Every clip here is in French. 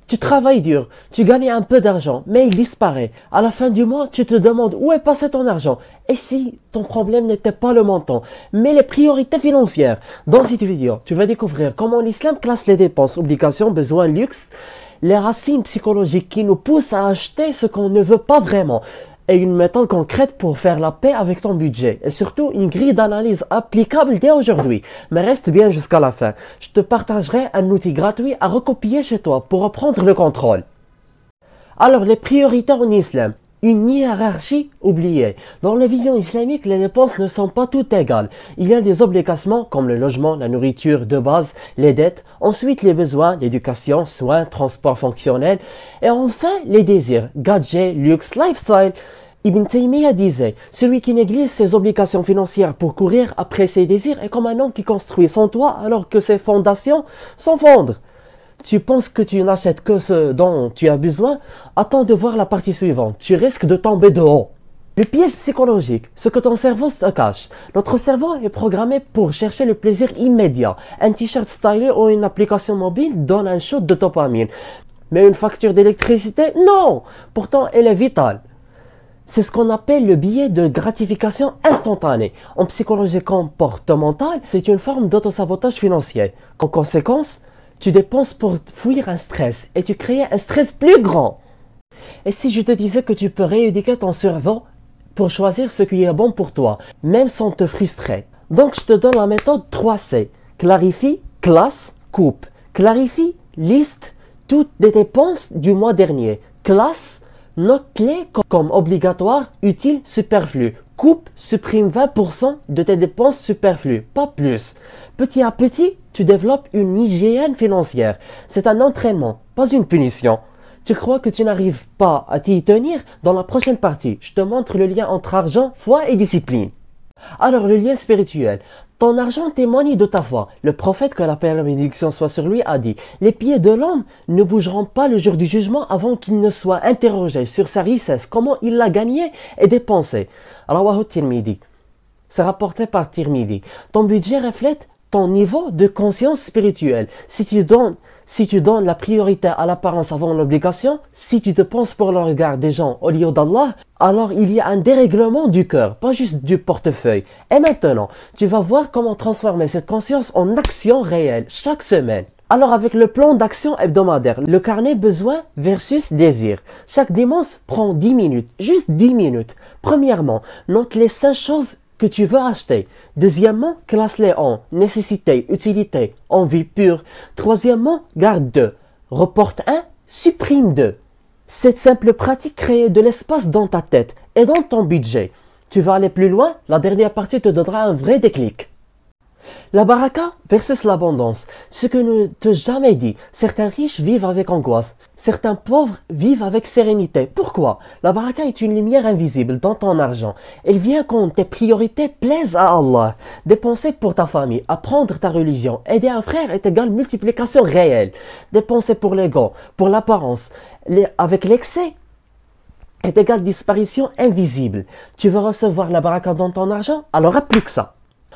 Tu travailles dur, tu gagnes un peu d'argent, mais il disparaît. À la fin du mois, tu te demandes où est passé ton argent. Et si ton problème n'était pas le montant, mais les priorités financières? Dans cette vidéo, tu vas découvrir comment l'islam classe les dépenses, obligations, besoins, luxe, les racines psychologiques qui nous poussent à acheter ce qu'on ne veut pas vraiment, et une méthode concrète pour faire la paix avec ton budget, et surtout une grille d'analyse applicable dès aujourd'hui. Mais reste bien jusqu'à la fin. Je te partagerai un outil gratuit à recopier chez toi pour reprendre le contrôle. Alors, les priorités en islam. Une hiérarchie oubliée. Dans la vision islamique, les dépenses ne sont pas toutes égales. Il y a des obligations comme le logement, la nourriture de base, les dettes, ensuite les besoins, l'éducation, soins, transport fonctionnel, et enfin les désirs, gadgets, luxe, lifestyle. Ibn Taymiyyah disait, celui qui néglige ses obligations financières pour courir après ses désirs est comme un homme qui construit son toit alors que ses fondations s'effondrent. Tu penses que tu n'achètes que ce dont tu as besoin? Attends de voir la partie suivante. Tu risques de tomber de haut. Le piège psychologique, ce que ton cerveau te cache. Notre cerveau est programmé pour chercher le plaisir immédiat. Un t-shirt stylé ou une application mobile donne un shot de dopamine. Mais une facture d'électricité, non! Pourtant, elle est vitale. C'est ce qu'on appelle le biais de gratification instantanée. En psychologie comportementale, c'est une forme d'autosabotage financier. En conséquence, tu dépenses pour fuir un stress et tu crées un stress plus grand. Et si je te disais que tu peux rééduquer ton cerveau pour choisir ce qui est bon pour toi, même sans te frustrer? Donc je te donne la méthode 3C. Clarifie, classe, coupe. Clarifie, liste toutes les dépenses du mois dernier. Classe, note-les comme obligatoire, utile, superflu. Coupe, supprime 20% de tes dépenses superflues, pas plus. Petit à petit, tu développes une hygiène financière. C'est un entraînement, pas une punition. Tu crois que tu n'arrives pas à t'y tenir? Dans la prochaine partie, je te montre le lien entre argent, foi et discipline. Alors, le lien spirituel. Ton argent témoigne de ta foi. Le prophète, que la paix et la bénédiction soient sur lui, a dit: les pieds de l'homme ne bougeront pas le jour du jugement avant qu'il ne soit interrogé sur sa richesse, comment il l'a gagnée et dépensée. Rawahu Tirmidhi. C'est rapporté par Tirmidhi. Ton budget reflète ton niveau de conscience spirituelle. Si tu donnes la priorité à l'apparence avant l'obligation, si tu te penses pour le regard des gens au lieu d'Allah, alors il y a un dérèglement du cœur, pas juste du portefeuille. Et maintenant, tu vas voir comment transformer cette conscience en action réelle chaque semaine. Alors avec le plan d'action hebdomadaire, le carnet besoin versus désir. Chaque dimanche, prends 10 minutes, juste 10 minutes. Premièrement, note les 5 choses que tu veux acheter. Deuxièmement, classe-les en nécessité, utilité, envie pure. Troisièmement, garde 2. Reporte 1, supprime 2. Cette simple pratique crée de l'espace dans ta tête et dans ton budget. Tu vas aller plus loin, la dernière partie te donnera un vrai déclic. La baraka versus l'abondance. Ce que ne te jamais dit. Certains riches vivent avec angoisse. Certains pauvres vivent avec sérénité. Pourquoi? La baraka est une lumière invisible dans ton argent. Elle vient quand tes priorités plaisent à Allah. Dépenser pour ta famille, apprendre ta religion, aider un frère est égal multiplication réelle. Dépenser pour l'ego, pour l'apparence, avec l'excès, est égal disparition invisible. Tu veux recevoir la baraka dans ton argent? Alors applique ça.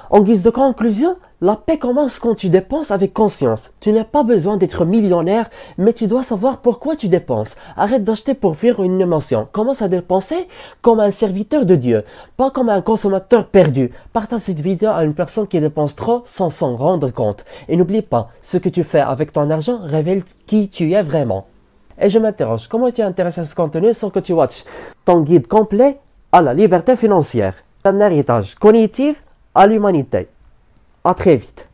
En guise de conclusion, la paix commence quand tu dépenses avec conscience. Tu n'as pas besoin d'être millionnaire, mais tu dois savoir pourquoi tu dépenses. Arrête d'acheter pour fuir une émotion. Commence à dépenser comme un serviteur de Dieu, pas comme un consommateur perdu. Partage cette vidéo à une personne qui dépense trop sans s'en rendre compte. Et n'oublie pas, ce que tu fais avec ton argent révèle qui tu es vraiment. Et je m'interroge, comment tu es intéressé à ce contenu sans que tu watches ton guide complet à la liberté financière? Un héritage cognitif à l'humanité. À très vite.